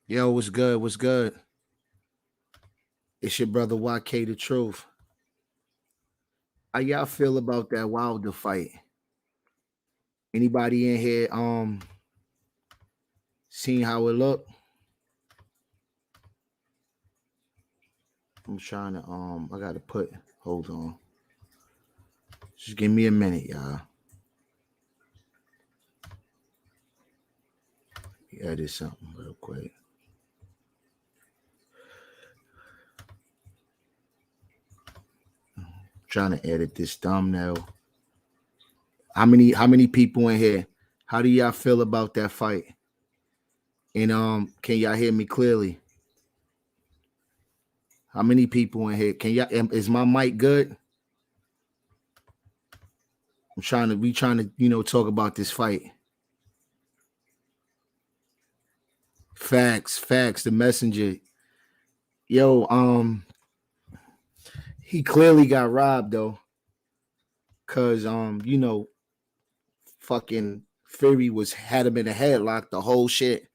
Yo, what's good? What's good? It's your brother YK the Truth. How y'all feel about that Wilder fight? Anybody in here seen how it looked? I'm trying to I gotta put hold on. Just give me a minute, y'all. Edit something real quick. Trying to edit this thumbnail. How many people in here? How do y'all feel about that fight? And can y'all hear me clearly? How many people in here? Can y'all is my mic good? We trying to, talk about this fight. Facts, the messenger. Yo, he clearly got robbed though. Cause fucking Fury had him in a headlock, the whole shit.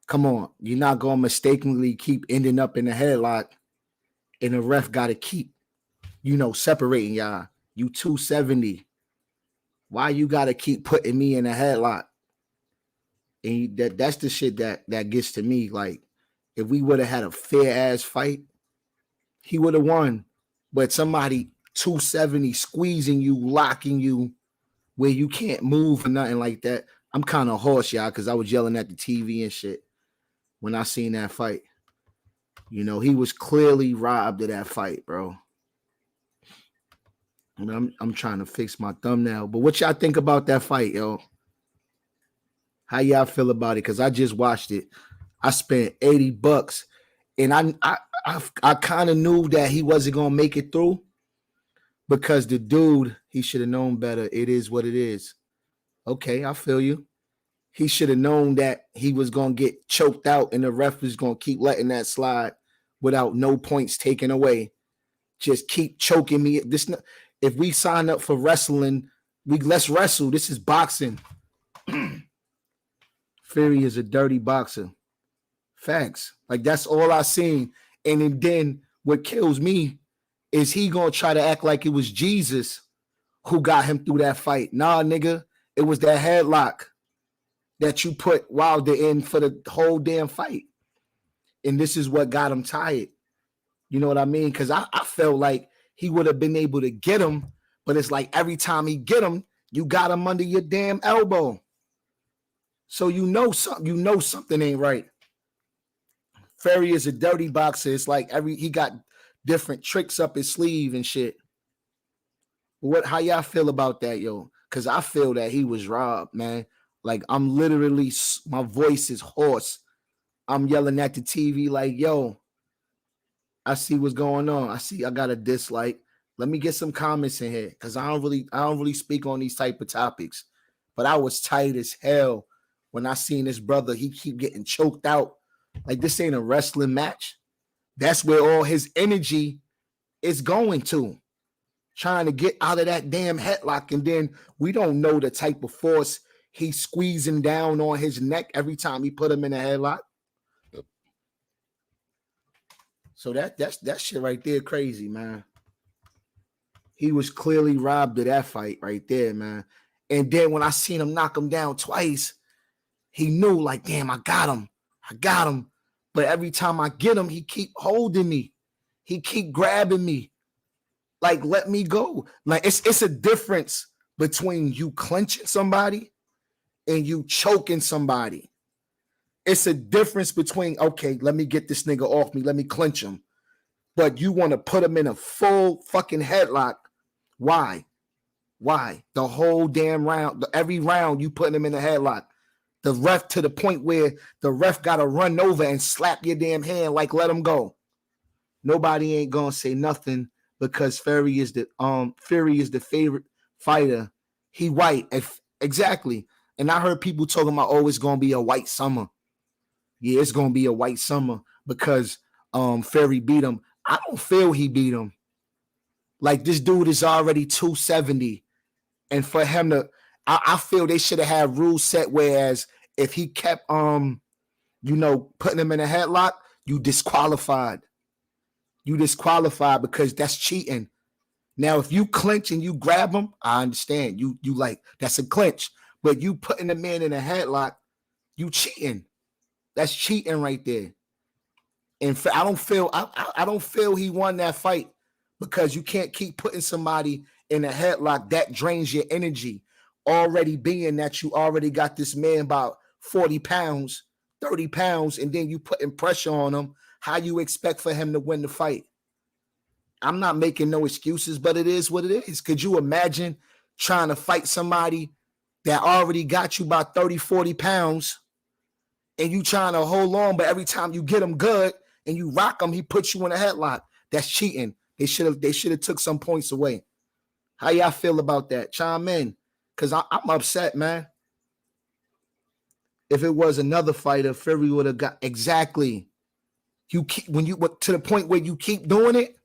Come on, you're not gonna mistakenly keep ending up in a headlock, and the ref gotta keep, separating y'all. You 270. Why you gotta keep putting me in a headlock? And that's the shit that gets to me. Like, if we would have had a fair ass fight, he would have won. But somebody 270 squeezing you, locking you, where you can't move or nothing like that. I'm kind of hoarse, y'all, because I was yelling at the TV and shit when I seen that fight. He was clearly robbed of that fight, bro. And I'm trying to fix my thumbnail. But what y'all think about that fight, yo? How y'all feel about it? Because I just watched it. I spent $80, and I kind of knew that he wasn't gonna make it through because the dude, he should have known better. It is what it is. Okay, I feel you. He should have known that he was gonna get choked out, and the ref was gonna keep letting that slide without no points taken away. Just keep choking me. If we sign up for wrestling, let's wrestle. This is boxing. Fury is a dirty boxer. Facts. Like, that's all I seen. And then what kills me is he gonna try to act like it was Jesus who got him through that fight. Nah, nigga, it was that headlock that you put Wilder in for the whole damn fight. And this is what got him tired. You know what I mean? Because I felt like he would have been able to get him, but it's like every time he get him, you got him under your damn elbow. So something ain't right. Fury is a dirty boxer. It's like he got different tricks up his sleeve and shit. How y'all feel about that, yo? Because I feel that he was robbed, man. Like, I'm literally, my voice is hoarse. I'm yelling at the TV like, yo, I see what's going on. I got a dislike. Let me get some comments in here because I don't really speak on these type of topics. But I was tight as hell when I seen this brother. He keep getting choked out. Like, this ain't a wrestling match. That's where all his energy is going to. Trying to get out of that damn headlock. And then we don't know the type of force he's squeezing down on his neck every time he put him in a headlock. So that shit right there crazy, man. He was clearly robbed of that fight right there, man. And then when I seen him knock him down twice, he knew, like, damn, I got him. But every time I get him, he keep holding me. He keep grabbing me. Like, let me go. Like, it's a difference between you clenching somebody and you choking somebody. It's a difference between, okay, let me get this nigga off me. Let me clench him. But you want to put him in a full fucking headlock. Why? The whole damn round, every round you putting him in a headlock. The ref, to the point where the ref got to run over and slap your damn hand like, let him go. Nobody ain't going to say nothing because Fury is the favorite fighter. He white. Exactly. And I heard people talking about, oh, it's going to be a white summer. Yeah, it's going to be a white summer because Fury beat him. I don't feel he beat him. Like, this dude is already 270. And for him to, I feel they should have had rules set, whereas if he kept, putting him in a headlock, you disqualified. You disqualified because that's cheating. Now, if you clinch and you grab him, I understand. You like that's a clinch. But you putting the man in a headlock, you cheating. That's cheating right there. And I don't feel he won that fight because you can't keep putting somebody in a headlock that drains your energy. Already being that you already got this man about 40 pounds, 30 pounds, and then you putting pressure on him. How you expect for him to win the fight? I'm not making no excuses, but it is what it is. Could you imagine trying to fight somebody that already got you about 30, 40 pounds and you trying to hold on, but every time you get him good and you rock him, he puts you in a headlock? That's cheating. They should have took some points away. How y'all feel about that? Chime in, because I'm upset, man. If it was another fighter, Fury would have got exactly. You keep when you to the point where you keep doing it,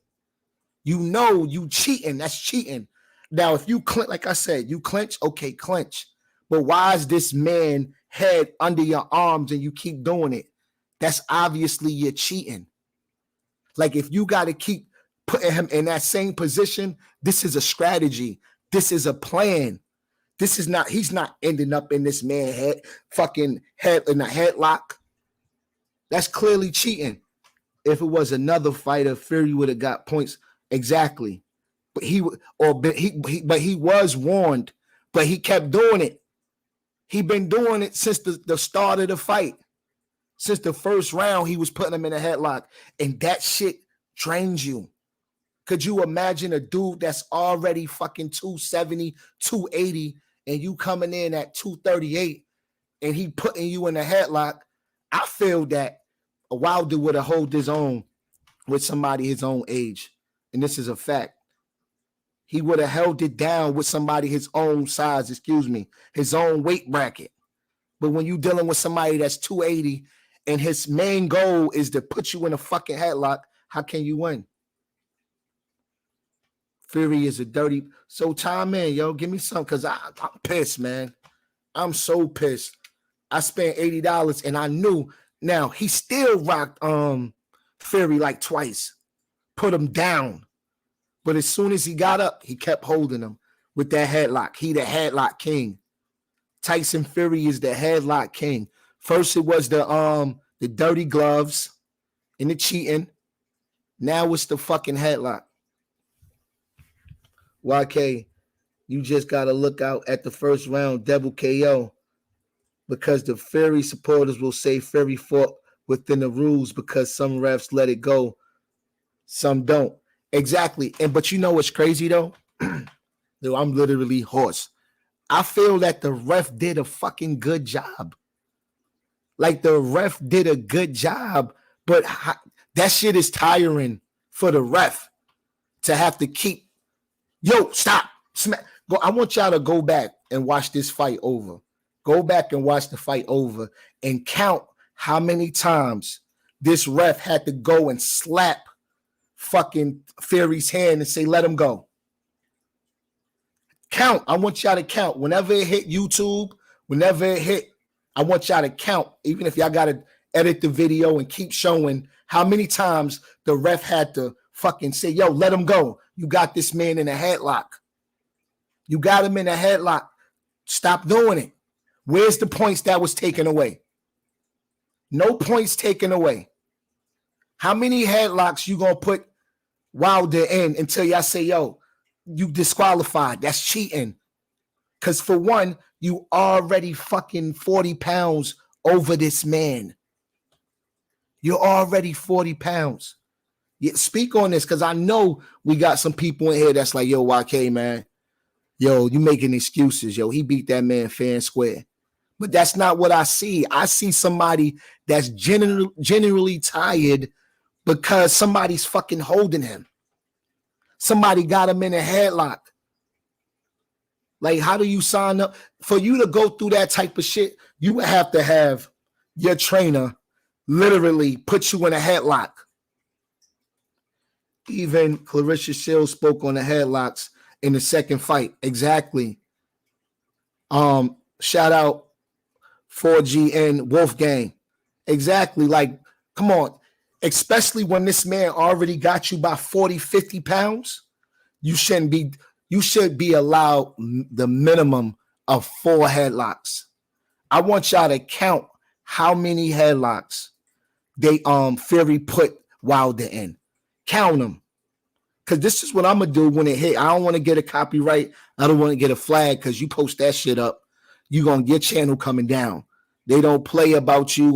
you cheating. That's cheating. Now, if you clinch, like I said, you clinch, okay, clinch. But why is this man head under your arms and you keep doing it? That's obviously you're cheating. Like if you got to keep putting him in that same position, this is a strategy. This is a plan. This is not, he's not ending up in this man head in a headlock. That's clearly cheating. If it was another fighter, Fury would have got points. Exactly. But he was warned, but he kept doing it. He been doing it since the start of the fight. Since the first round, he was putting him in a headlock. And that shit drains you. Could you imagine a dude that's already fucking 270, 280, and you coming in at 238 and he putting you in a headlock? I feel that a Wilder would have held his own with somebody his own age. And this is a fact. He would have held it down with somebody his own size, his own weight bracket. But when you dealing with somebody that's 280 and his main goal is to put you in a fucking headlock, how can you win? Fury is a dirty. So time in, yo, give me some, because I'm pissed, man. I'm so pissed. I spent $80 and I knew. Now, he still rocked Fury like twice. Put him down. But as soon as he got up, he kept holding him with that headlock. He the headlock king. Tyson Fury is the headlock king. First it was the dirty gloves and the cheating. Now it's the fucking headlock. YK, you just got to look out at the first round double KO, because the Fury supporters will say Fury fought within the rules because some refs let it go, some don't. Exactly. But you know what's crazy though? Dude, I'm literally hoarse. I feel that the ref did a fucking good job. Like the ref did a good job, but that shit is tiring for the ref to have to keep. Yo, stop. Go. I want y'all to go back and watch this fight over. Go back and watch the fight over and count how many times this ref had to go and slap fucking Fury's hand and say, let him go. Count. I want y'all to count. Whenever it hit YouTube, whenever it hit, I want y'all to count, even if y'all got to edit the video and keep showing how many times the ref had to fucking say, yo, let him go. You got this man in a headlock. You got him in a headlock. Stop doing it. Where's the points that was taken away? No points taken away. How many headlocks you going to put Wilder in until y'all say, yo, you disqualified? That's cheating. Because for one, you already fucking 40 pounds over this man. You're already 40 pounds. Yeah, speak on this, because I know we got some people in here that's like, yo, YK, man. Yo, you making excuses. Yo, he beat that man fair and square. But that's not what I see. I see somebody that's genuinely tired because somebody's fucking holding him. Somebody got him in a headlock. Like, how do you sign up? For you to go through that type of shit, you would have to have your trainer literally put you in a headlock. Even Clarissa Shields spoke on the headlocks in the second fight. Exactly. Shout out 4GN Wolfgang. Exactly. Like, come on. Especially when this man already got you by 40, 50 pounds, you should be allowed the minimum of 4 headlocks. I want y'all to count how many headlocks they Fury put Wilder in. Count them. Because this is what I'm gonna do when it hit. I don't want to get a copyright. I don't want to get a flag because you post that shit up, you gonna get channel coming down. They don't play about you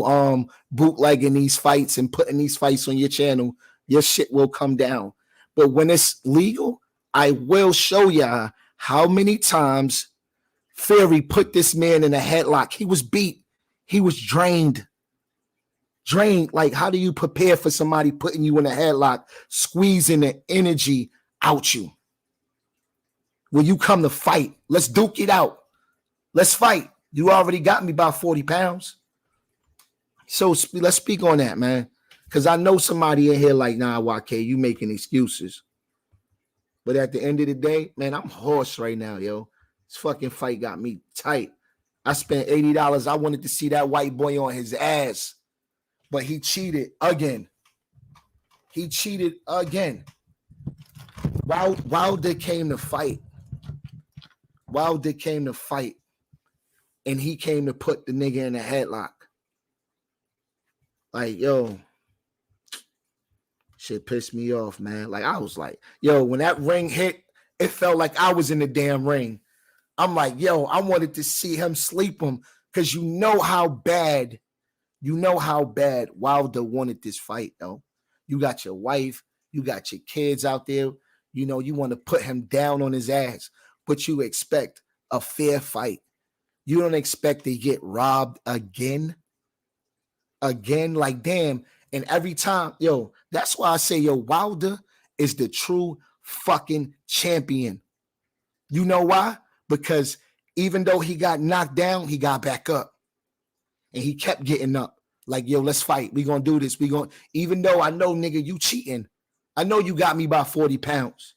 bootlegging these fights and putting these fights on your channel. Your shit will come down. But when it's legal, I will show y'all how many times Fury put this man in a headlock. He was beat. He was drained. Like, how do you prepare for somebody putting you in a headlock, squeezing the energy out you? When you come to fight, let's duke it out. Let's fight. You already got me by 40 pounds. So let's speak on that, man. Because I know somebody in here like, nah, YK, you making excuses. But at the end of the day, man, I'm hoarse right now, yo. This fucking fight got me tight. I spent $80. I wanted to see that white boy on his ass. But he cheated again. He cheated again. Wilder came to fight. Wilder came to fight. And he came to put the nigga in a headlock. Like, yo, shit pissed me off, man. Like, I was like, yo, when that ring hit, it felt like I was in the damn ring. I'm like, yo, I wanted to see him sleep him because you know how bad Wilder wanted this fight, though. You got your wife, you got your kids out there. You know, you want to put him down on his ass, but you expect a fair fight. You don't expect to get robbed again. Like, damn. And every time, yo, that's why I say, yo, Wilder is the true fucking champion. You know why? Because even though he got knocked down, he got back up. And he kept getting up. Like, yo, let's fight. We gonna do this. Even though I know, nigga, you cheating. I know you got me by 40 pounds.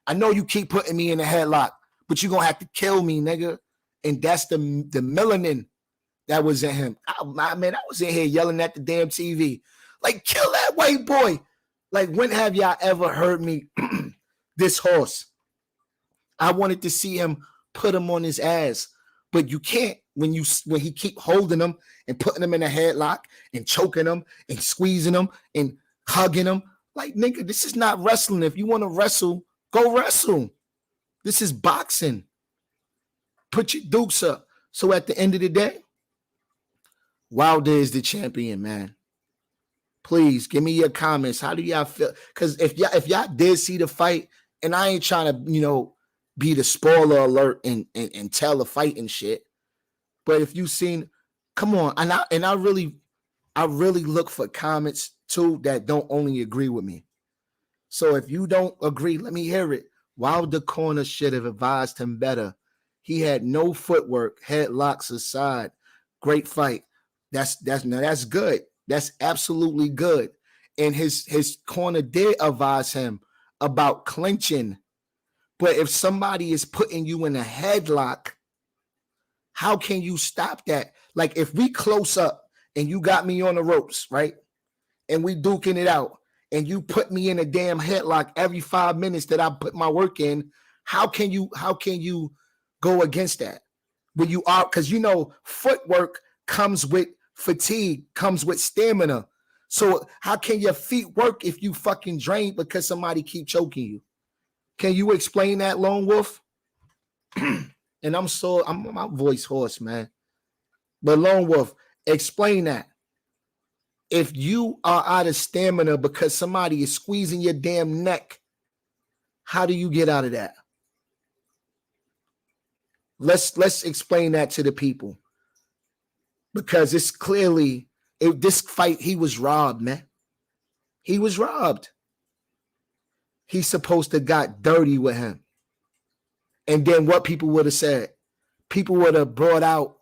I know you keep putting me in a headlock, but you gonna have to kill me, nigga. And that's the melanin that was in him. Man, I was in here yelling at the damn TV. Like, kill that white boy. Like, when have y'all ever heard me this horse? I wanted to see him put him on his ass. But you can't when he keep holding him and putting him in a headlock and choking him and squeezing him and hugging him. Like, nigga, this is not wrestling. If you want to wrestle, go wrestle. This is boxing. Put your dukes up. So at the end of the day, Wilder is the champion, man. Please give me your comments. How do y'all feel? Because if y'all did see the fight, and I ain't trying to, be the spoiler alert and tell the fight and shit. But if you seen, come on, and I really look for comments too that don't only agree with me. So if you don't agree, let me hear it. Wilder corner should have advised him better. He had no footwork, headlocks aside. Great fight. That's good. That's absolutely good. And his corner did advise him about clinching. But if somebody is putting you in a headlock, how can you stop that? Like, if we close up and you got me on the ropes, right? And we duking it out, and you put me in a damn headlock every 5 minutes that I put my work in, how can you go against that? When you are, because footwork comes with fatigue, comes with stamina. So how can your feet work if you fucking drain because somebody keep choking you? Can you explain that, Lone Wolf? And I'm my voice hoarse, man. But Lone Wolf, explain that. If you are out of stamina because somebody is squeezing your damn neck, how do you get out of that? Let's explain that to the people. Because it's clearly, this fight, he was robbed, man. He was robbed. He's supposed to got dirty with him. And then what people would have said? People would have brought out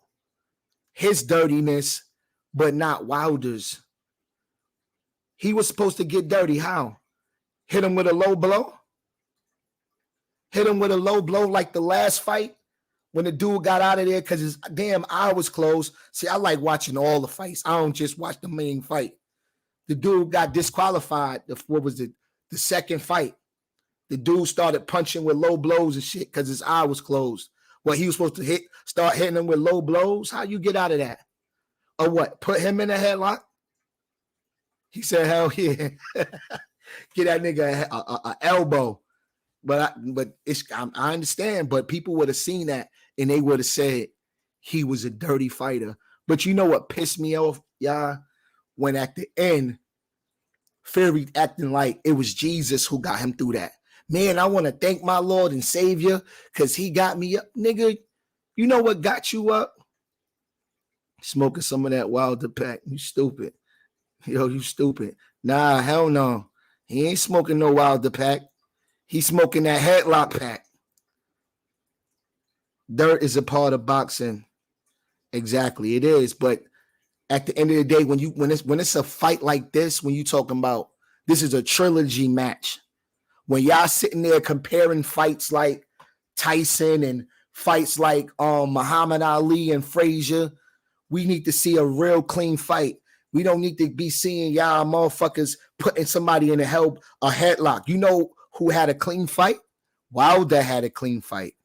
his dirtiness, but not Wilder's. He was supposed to get dirty. How? Hit him with a low blow? Hit him with a low blow like the last fight when the dude got out of there because his damn eye was closed. See, I like watching all the fights. I don't just watch the main fight. The dude got disqualified. What was it? The second fight. The dude started punching with low blows and shit because his eye was closed. Well, he was supposed to start hitting him with low blows. How you get out of that? Or what? Put him in a headlock? He said, hell yeah. Get that nigga a elbow. But I understand, but people would have seen that and they would have said he was a dirty fighter. But you know what pissed me off, y'all? When at the end, Fury acting like it was Jesus who got him through that. Man, I want to thank my Lord and Savior because he got me up. Nigga, you know what got you up? Smoking some of that Wilder pack. You stupid. Yo, you stupid. Nah, hell no. He ain't smoking no Wilder pack. He's smoking that Headlock pack. Dirt is a part of boxing. Exactly, it is. But at the end of the day, when it's a fight like this, when you talking about this is a trilogy match, when y'all sitting there comparing fights like Tyson and fights like Muhammad Ali and Frazier, we need to see a real clean fight. We don't need to be seeing y'all motherfuckers putting somebody in a headlock. You know who had a clean fight? Wilder had a clean fight.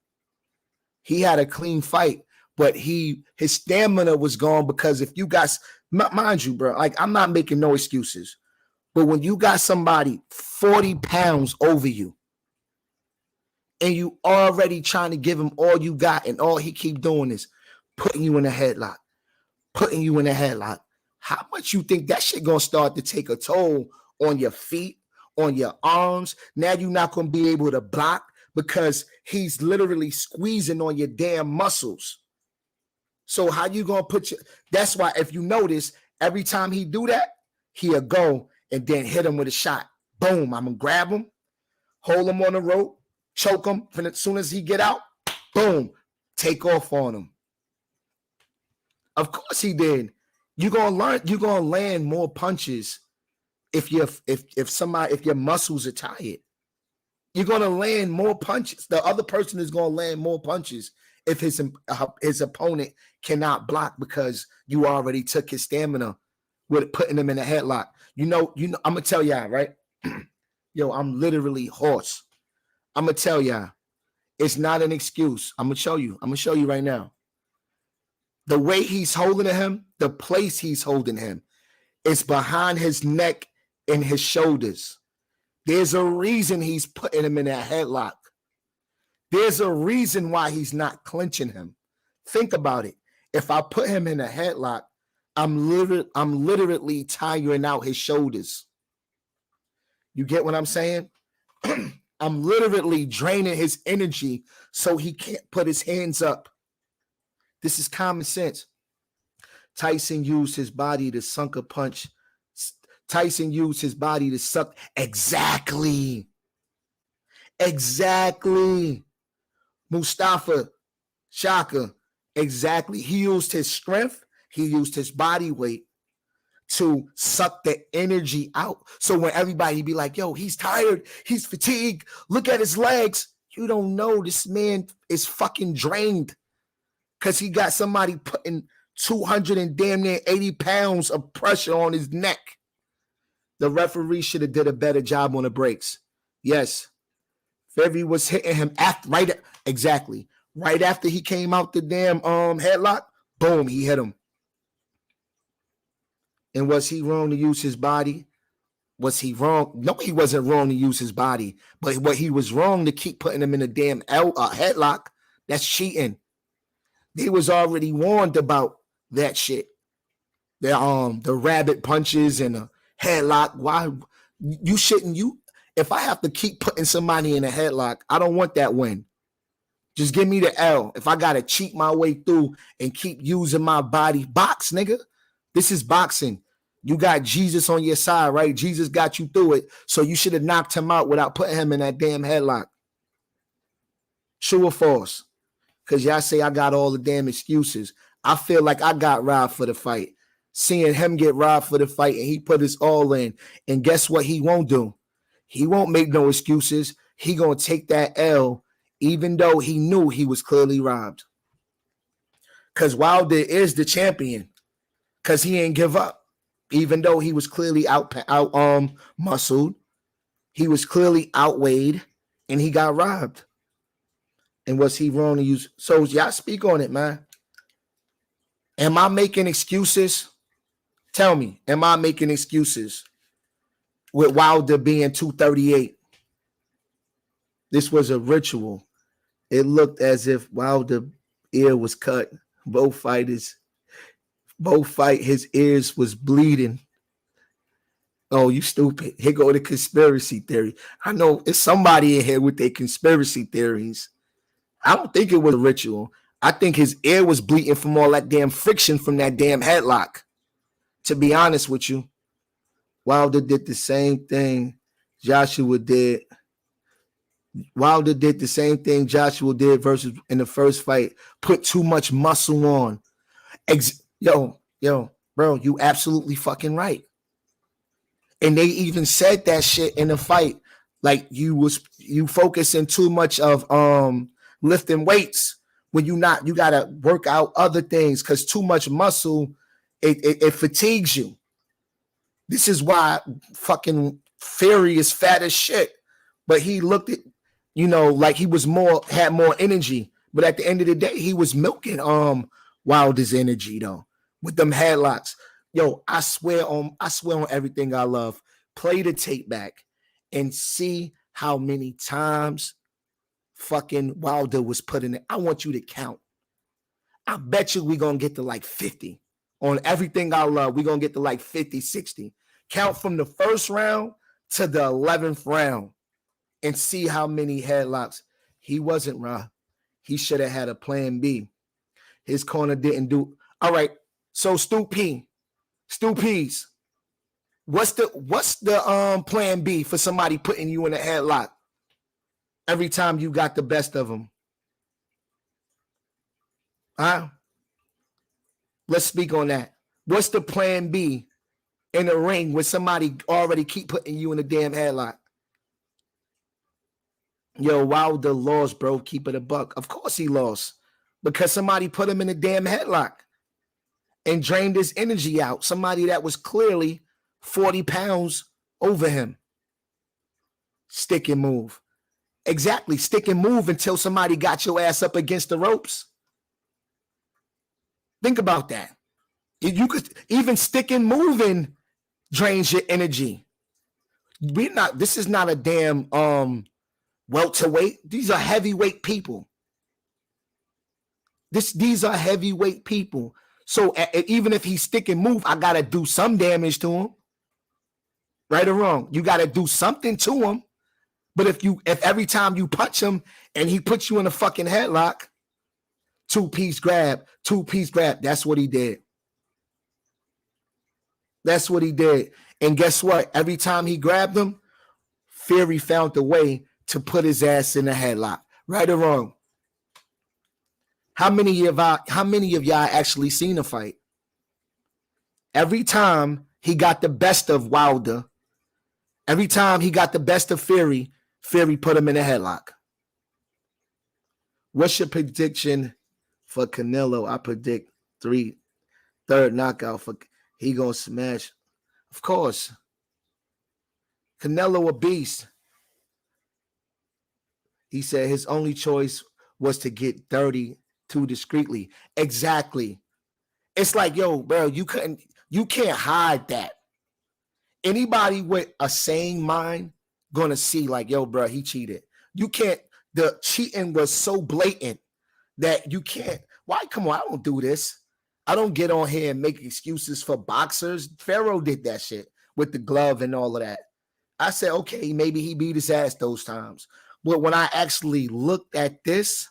He had a clean fight, but his stamina was gone because if you guys, mind you, bro, like I'm not making no excuses, but when you got somebody 40 pounds over you and you already trying to give him all you got and all he keep doing is putting you in a headlock, how much you think that shit gonna start to take a toll on your feet, on your arms? Now you're not going to be able to block because he's literally squeezing on your damn muscles. So how you going to that's why if you notice, every time he do that, he'll go and then hit him with a shot. Boom, I'm going to grab him, hold him on the rope, choke him. And as soon as he get out, boom, take off on him. Of course he did. You're going to land more punches if your muscles are tired. You're gonna land more punches. The other person is gonna land more punches if his opponent cannot block because you already took his stamina with putting him in a headlock. You know, I'm gonna tell y'all, right? Yo, I'm literally hoarse. I'm gonna tell y'all, it's not an excuse. I'm gonna show you right now. The way he's holding him, the place he's holding him, is behind his neck and his shoulders. There's a reason he's putting him in that headlock. There's a reason why he's not clinching him. Think about it. If I put him in a headlock, I'm literally tiring out his shoulders. You get what I'm saying? I'm literally draining his energy so he can't put his hands up. This is common sense. Tyson used his body to sunk a punch. Tyson used his body to suck. Exactly. Mustafa Shaka. Exactly. He used his strength. He used his body weight to suck the energy out. So when everybody be like, yo, he's tired, he's fatigued, look at his legs. You don't know this man is fucking drained because he got somebody putting 200 and damn near 80 pounds of pressure on his neck. The referee should have did a better job on the breaks. Yes. Fury was hitting him right after he came out the damn headlock. Boom, he hit him. And was he wrong to use his body? Was he wrong? No, he wasn't wrong to use his body. But what he was wrong to keep putting him in a damn headlock. That's cheating. They was already warned about that shit. The rabbit punches and the headlock. Why you shouldn't if I have to keep putting somebody in a headlock, I don't want that win. Just give me the L. If I gotta cheat my way through and keep using my body, box, nigga. This is boxing. You got Jesus on your side, right? Jesus got you through it. So you should have knocked him out without putting him in that damn headlock. True or false? Because y'all say I got all the damn excuses. I feel like I got robbed for the fight. Seeing him get robbed for the fight and he put his all in. And guess what he won't do? He won't make no excuses. He gonna take that L even though he knew he was clearly robbed. Because Wilder is the champion. Because he ain't give up. Even though he was clearly out muscled. He was clearly outweighed. And he got robbed. And was he wrong to use? So y'all speak on it, man. Am I making excuses? Tell me, am I making excuses with Wilder being 238? This was a ritual. It looked as if Wilder's ear was cut. His ears was bleeding. Oh, you stupid. Here go the conspiracy theory. I know it's somebody in here with their conspiracy theories. I don't think it was a ritual. I think his ear was bleeding from all that damn friction from that damn headlock. To be honest with you, Wilder did the same thing Joshua did. Wilder did the same thing Joshua did versus in the first fight. Put too much muscle on. Yo, bro, you absolutely fucking right. And they even said that shit in the fight. Like you focusing too much of lifting weights when you gotta work out other things because too much muscle, it fatigues you. This is why fucking Fury is fat as shit. But he looked at, like he had more energy. But at the end of the day, he was milking Wilder's energy though with them headlocks. Yo, I swear on everything I love. Play the tape back and see how many times fucking Wilder was put in it. I want you to count. I bet you we're going to get to like 50. On everything I love, we're going to get to like 50, 60. Count from the first round to the 11th round and see how many headlocks. He wasn't raw. He should have had a plan B. His corner didn't do. All right, so Stu Peas, what's the plan B for somebody putting you in a headlock every time you got the best of them? Huh? Let's speak on that. What's the plan B in the ring when somebody already keep putting you in a damn headlock? Yo, Wilder lost, bro. Keep it a buck. Of course he lost because somebody put him in a damn headlock and drained his energy out. Somebody that was clearly 40 pounds over him. Stick and move. Exactly. Stick and move until somebody got your ass up against the ropes. Think about that. You could even stick and moving drains your energy. This is not a damn welterweight. These are heavyweight people. These are heavyweight people. So even if he stick and move, I gotta do some damage to him. Right or wrong? You gotta do something to him. But if every time you punch him and he puts you in a fucking headlock, two-piece grab, that's what he did. That's what he did. And guess what? Every time he grabbed him, Fury found a way to put his ass in a headlock. Right or wrong? How many of y'all actually seen a fight? Every time he got the best of Wilder, every time he got the best of Fury, Fury put him in a headlock. What's your prediction for Canelo? I predict third knockout for he gonna smash. Of course. Canelo a beast. He said his only choice was to get 30 too discreetly. Exactly. It's like, yo, bro, you can't hide that. Anybody with a sane mind gonna see like, yo, bro, he cheated. You can't. The cheating was so blatant that you can't. Why? Come on, I don't do this. I don't get on here and make excuses for boxers. Pharaoh did that shit with the glove and all of that. I said, okay, maybe he beat his ass those times. But when I actually looked at this,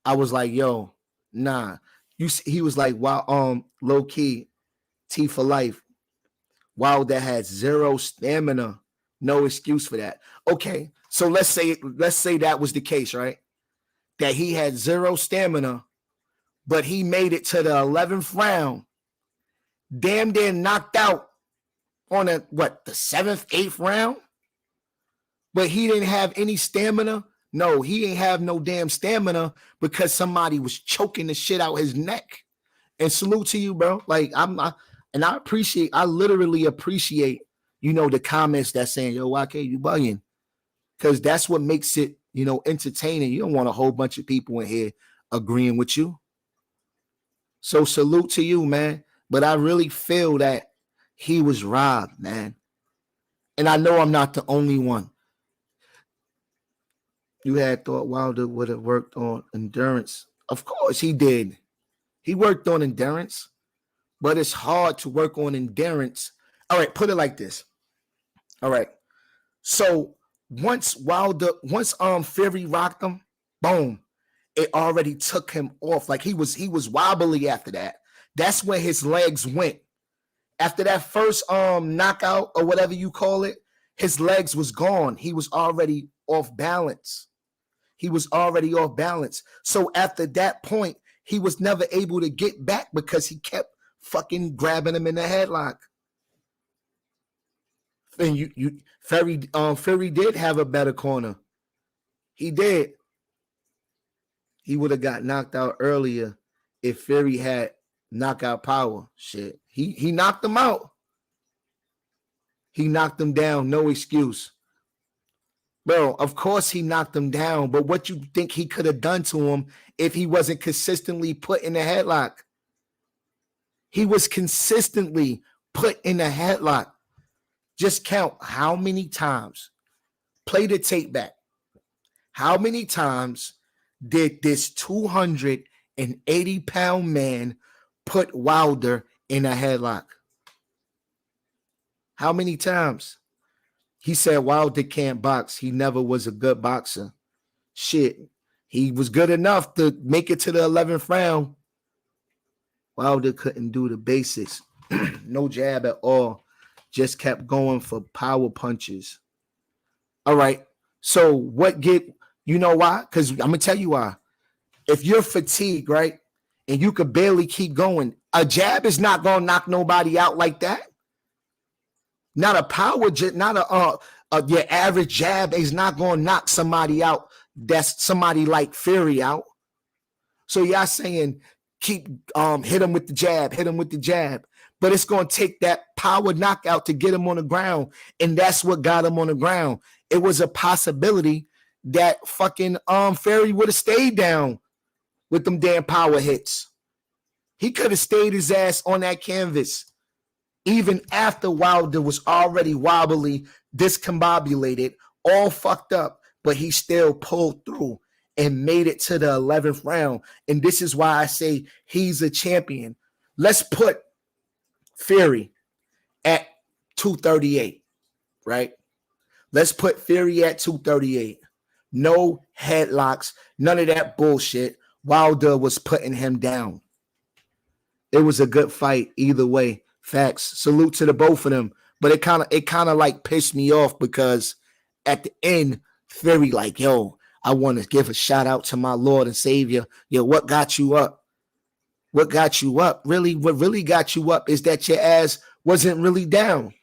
I was like, yo, nah. He was like, wow, low key, T for life. Wow, that had zero stamina. No excuse for that. Okay, so let's say that was the case, right? That he had zero stamina, but he made it to the 11th round. Damn near knocked out on the 7th, 8th round? But he didn't have any stamina, No, he ain't have no damn stamina because somebody was choking the shit out his neck. And salute to you, bro. Like I literally appreciate, the comments that saying, yo, YK, you bugging. Because that's what makes it, entertaining. You don't want a whole bunch of people in here agreeing with you. So salute to you, man. But I really feel that he was robbed, man. And I know I'm not the only one. You had thought Wilder would have worked on endurance. Of course he did. He worked on endurance, but it's hard to work on endurance. All right, put it like this. All right. So once Fury rocked him, boom, it already took him off. Like he was wobbly after that. That's where his legs went. After that first knockout or whatever you call it, his legs was gone. He was already off balance. So after that point, he was never able to get back because he kept fucking grabbing him in the headlock. And Fury did have a better corner. He did. He would have got knocked out earlier if Fury had knockout power. Shit. He knocked him out. He knocked him down, no excuse. Bro, of course he knocked him down, but what you think he could have done to him if he wasn't consistently put in a headlock? He was consistently put in a headlock. Just count how many times. Play the tape back. How many times did this 280-pound man put Wilder in a headlock? How many times? He said Wilder can't box. He never was a good boxer. Shit. He was good enough to make it to the 11th round. Wilder couldn't do the basics. No jab at all. Just kept going for power punches. All right. So you know why? Because I'm going to tell you why. If you're fatigued, right, and you could barely keep going, a jab is not going to knock nobody out like that. Not a power jab, not your average jab is not going to knock somebody out. That's somebody like Fury out. So y'all saying keep hit him with the jab. But it's going to take that power knockout to get him on the ground. And that's what got him on the ground. It was a possibility that fucking Fury would have stayed down with them damn power hits. He could have stayed his ass on that canvas. Even after Wilder was already wobbly, discombobulated, all fucked up, but he still pulled through and made it to the 11th round. And this is why I say he's a champion. Let's put Fury at 238, right? Let's put Fury at 238. No headlocks, none of that bullshit. Wilder was putting him down. It was a good fight either way. Facts. Salute to the both of them. But it kind of like pissed me off because at the end, Fury like, yo, I want to give a shout out to my Lord and Savior. Yo, what got you up? What got you up? Really, what really got you up is that your ass wasn't really down.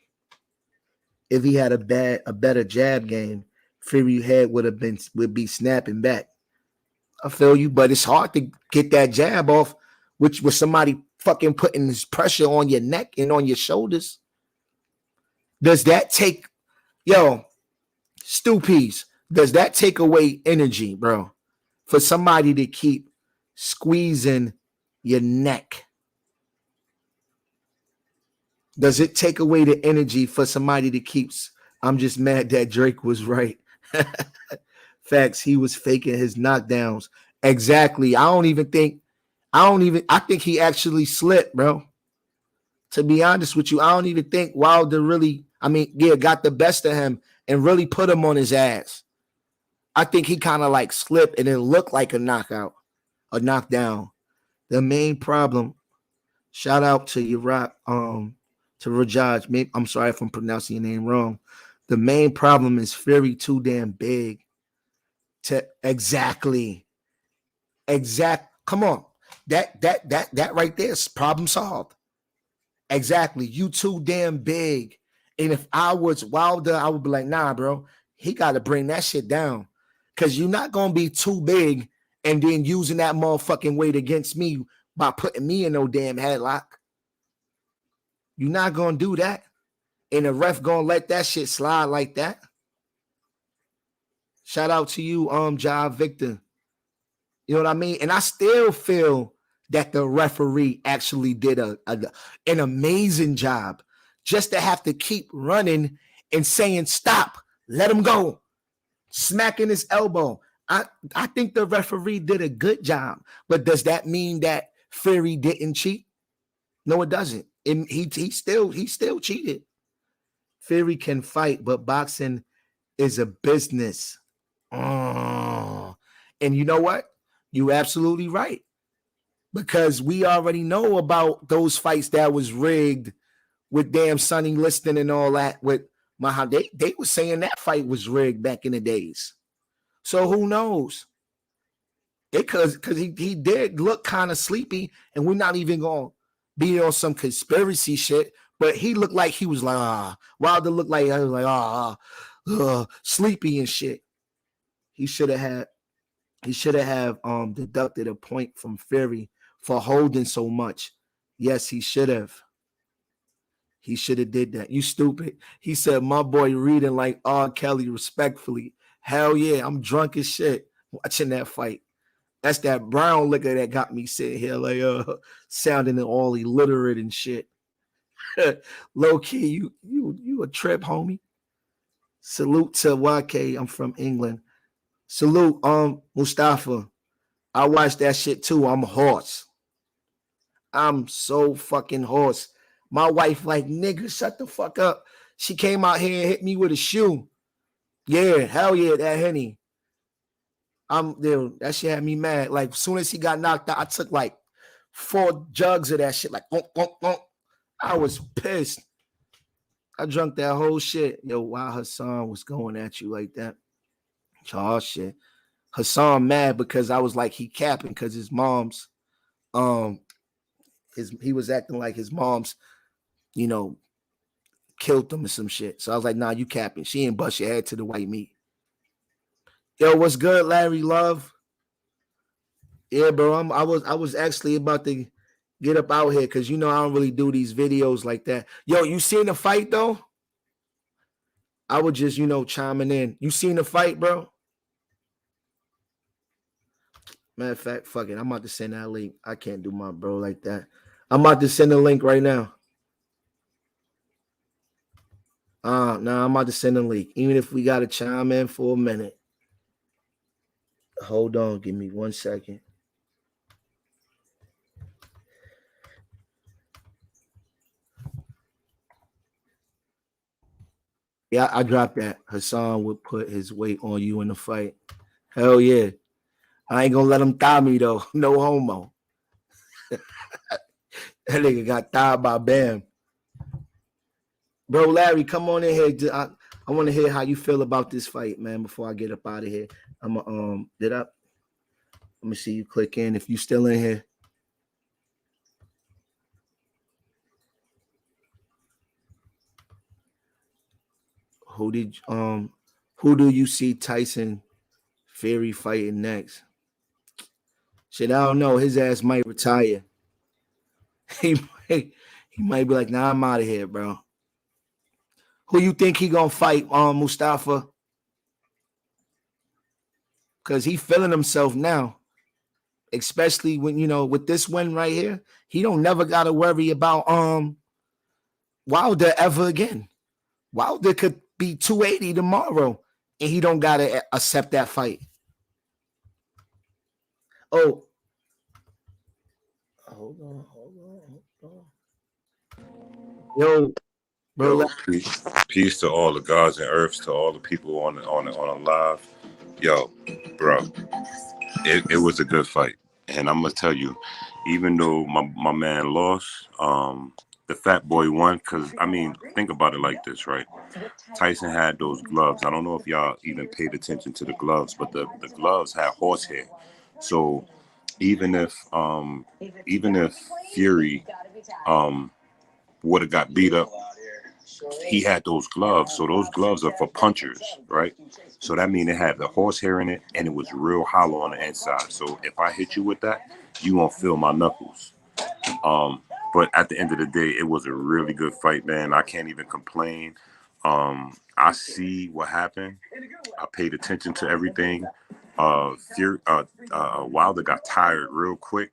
If he had a better jab game, Fury head would be snapping back. I feel you, but it's hard to get that jab off, which was somebody fucking putting this pressure on your neck and on your shoulders. Does that take, Stoopies, does that take away energy, bro? For somebody to keep squeezing your neck? Does it take away the energy for somebody to keep? I'm just mad that Drake was right. Facts, he was faking his knockdowns. Exactly. I think he actually slipped, bro. To be honest with you, I don't even think Wilder really, got the best of him and really put him on his ass. I think he kind of like slipped and it looked like a knockout, a knockdown. The main problem, shout out to your rock, to Rajaj. I'm sorry if I'm pronouncing your name wrong. The main problem is Fury too damn big. Exactly. Come on. That right there is problem solved. Exactly. You too damn big. And if I was Wilder, I would be like, nah, bro. He got to bring that shit down. because you're not gonna be too big and then using that motherfucking weight against me by putting me in no damn headlock. You're not gonna do that. And the ref gonna let that shit slide like that. Shout out to you, Job Victor. You know what I mean? And I still feel that the referee actually did an amazing job just to have to keep running and saying, stop, let him go, smacking his elbow. I think the referee did a good job, but does that mean that Fury didn't cheat? No, it doesn't. And he still cheated. Fury can fight, but boxing is a business. Oh. And you know what? You're absolutely right. Because we already know about those fights that was rigged with damn Sonny Liston and all that. With Muhammad, they were saying that fight was rigged back in the days. So who knows? Because he did look kind of sleepy, and we're not even gonna be on some conspiracy shit. But he looked like he was like Wilder looked like I was like sleepy and shit. He should have deducted a point from Fury for holding so much. Yes, he should have. He should have did that. You stupid. He said, my boy reading like R. Kelly respectfully. Hell yeah, I'm drunk as shit watching that fight. That's that brown liquor that got me sitting here like sounding all illiterate and shit. Low key, you a trip, homie. Salute to YK. I'm from England. Salute, Mustafa. I watched that shit too. I'm a horse. I'm so fucking horse. My wife like, nigga, shut the fuck up. She came out here and hit me with a shoe. Yeah, hell yeah, that Henny. That shit had me mad. Like, as soon as he got knocked out, I took like 4 jugs of that shit. Like, I was pissed. I drunk that whole shit. Yo, while Hassan was going at you like that. Oh shit. Hassan mad because I was like, he capping because his mom's he was acting like his mom's, killed him or some shit. So I was like, nah, you capping. She ain't bust your head to the white meat. Yo, what's good, Larry Love? Yeah, bro. I was actually about to get up out here because I don't really do these videos like that. Yo, you seen the fight though? I was just, chiming in. You seen the fight, bro? Matter of fact, fuck it. I'm about to send that link. I can't do my bro like that. I'm about to send a link right now. I'm about to send a link. Even if we got to chime in for a minute. Hold on. Give me 1 second. Yeah, I dropped that. Hassan would put his weight on you in the fight. Hell yeah. I ain't gonna let him thigh me though. No homo. That nigga got thighed by Bam. Bro, Larry, come on in here. I want to hear how you feel about this fight, man, before I get up out of here. I'm let me see you click in if you still in here. Who do you see Tyson Fury fighting next? Shit, I don't know. His ass might retire. He might be like, nah, I'm out of here, bro. Who you think he gonna fight, Mustafa? Because he feeling himself now. Especially when, with this win right here, he don't never gotta worry about Wilder ever again. Wilder could be 280 tomorrow, and he don't gotta accept that fight. Oh, hold on. Yo, bro. Peace to all the gods and earths, to all the people on a live. Yo, bro, it was a good fight, and I'm gonna tell you, even though my man lost, the fat boy won. Because think about it like this, right? Tyson had those gloves. I don't know if y'all even paid attention to the gloves, but the gloves had horsehair. So even if Fury would have got beat up, he had those gloves. So those gloves are for punchers, right? So that means it had the horsehair in it, and it was real hollow on the inside. So if I hit you with that, you won't feel my knuckles. But at the end of the day, it was a really good fight, man. I can't even complain. I see what happened. I paid attention to everything. Wilder got tired real quick.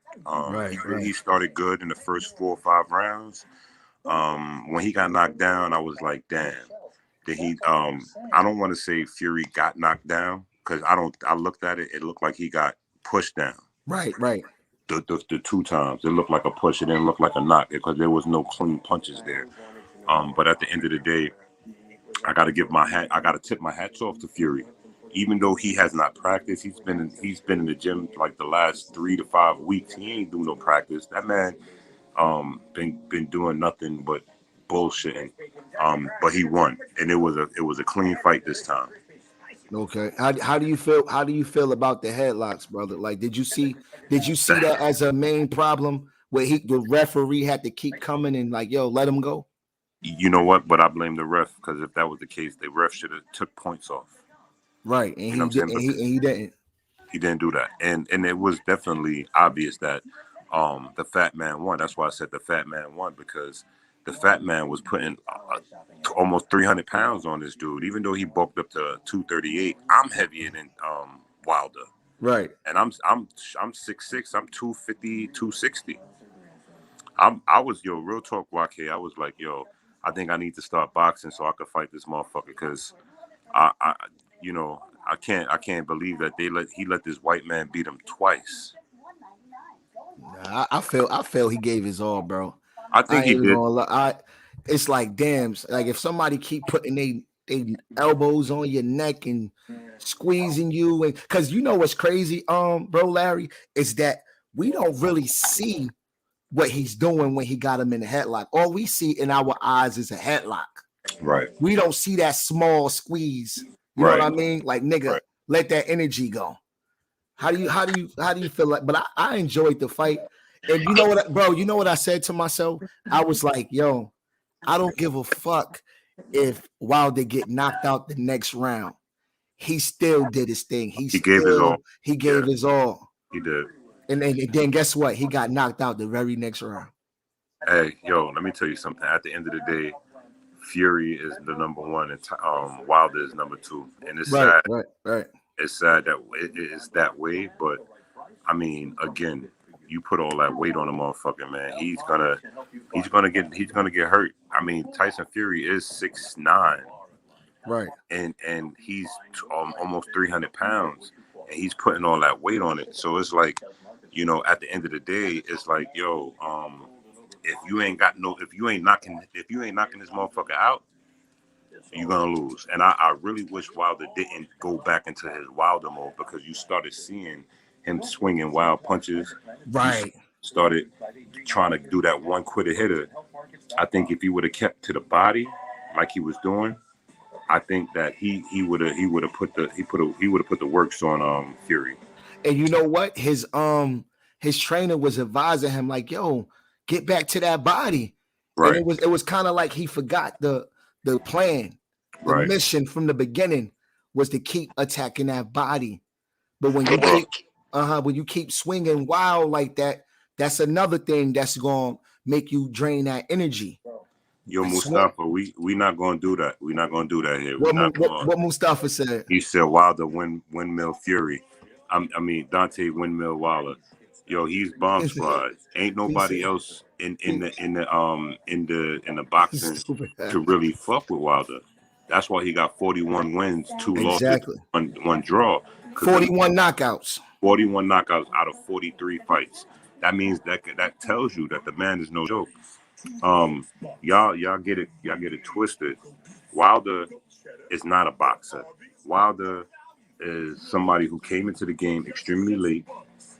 He started good in the first 4 or 5 rounds. When he got knocked down, I was like, damn. Did he? I don't want to say Fury got knocked down because I don't. I looked at it. It looked like he got pushed down. Right. The 2 times it looked like a push. It didn't look like a knock because there was no clean punches there. But at the end of the day, I got to tip my hats off to Fury. Even though he has not practiced, he's been in the gym like the last 3 to 5 weeks. He ain't doing no practice. That man been doing nothing but bullshitting. But he won, and it was a clean fight this time. Okay. How do you feel? How do you feel about the headlocks, brother? Like, did you see that as a main problem where the referee had to keep coming and like, yo, let him go? You know what? But I blame the ref because if that was the case, the ref should have took points off. Right, and he didn't. He didn't do that, and it was definitely obvious that the fat man won. That's why I said the fat man won because the fat man was putting almost 300 pounds on this dude, even though he bulked up to 238. I'm heavier than Wilder, right? And I'm 6'6". I'm 250, 260. I was real talk, YK. I was like, yo, I think I need to start boxing so I could fight this motherfucker because I can't believe that he let this white man beat him twice. Nah, I feel he gave his all, bro. I think he did. It's like, damn, like if somebody keep putting they elbows on your neck and squeezing you, and because you know what's crazy, bro, Larry, is that we don't really see what he's doing when he got him in the headlock. All we see in our eyes is a headlock. Right. We don't see that small squeeze. You know what I mean? Like, nigga, let that energy go. How do you feel like? But I enjoyed the fight. And you know what, bro? You know what I said to myself? I was like, yo, I don't give a fuck if Wilder get knocked out the next round. He still did his thing. He gave his all. He gave his all. He did. And then guess what? He got knocked out the very next round. Hey, yo, let me tell you something. At the end of the day, Fury is the number one, and Wilder is number 2. And it's sad. Right. It's sad that it's that way, but I mean, again, you put all that weight on a motherfucker, man. He's gonna get hurt. I mean, Tyson Fury is 6'9", right, and he's almost 300 pounds, and he's putting all that weight on it. So it's like, at the end of the day, it's like, yo, if you ain't knocking this motherfucker out, you're gonna lose. And I really wish Wilder didn't go back into his Wilder mode because you started seeing him swinging wild punches. Right. You started trying to do that one quitter hitter. I think if he would have kept to the body like he was doing, I think that he would have put the works on Fury. And you know what? His trainer was advising him like, yo, get back to that body. Right. And it was kind of like he forgot the plan. The mission from the beginning was to keep attacking that body. But when you keep swinging wild like that, that's another thing that's going to make you drain that energy. Yo, Mustafa, we not going to do that. We're not going to do that here. What Mustafa said? He said Wilder windmill Fury. I mean Dante windmill Wilder. Yo, he's bomb squad. Ain't nobody else in the boxing to really fuck with Wilder. That's why he got 41 wins, 2 losses, one draw. 41 knockouts. 41 knockouts out of 43 fights. That means that tells you that the man is no joke. Y'all get it twisted. Wilder is not a boxer. Wilder is somebody who came into the game extremely late.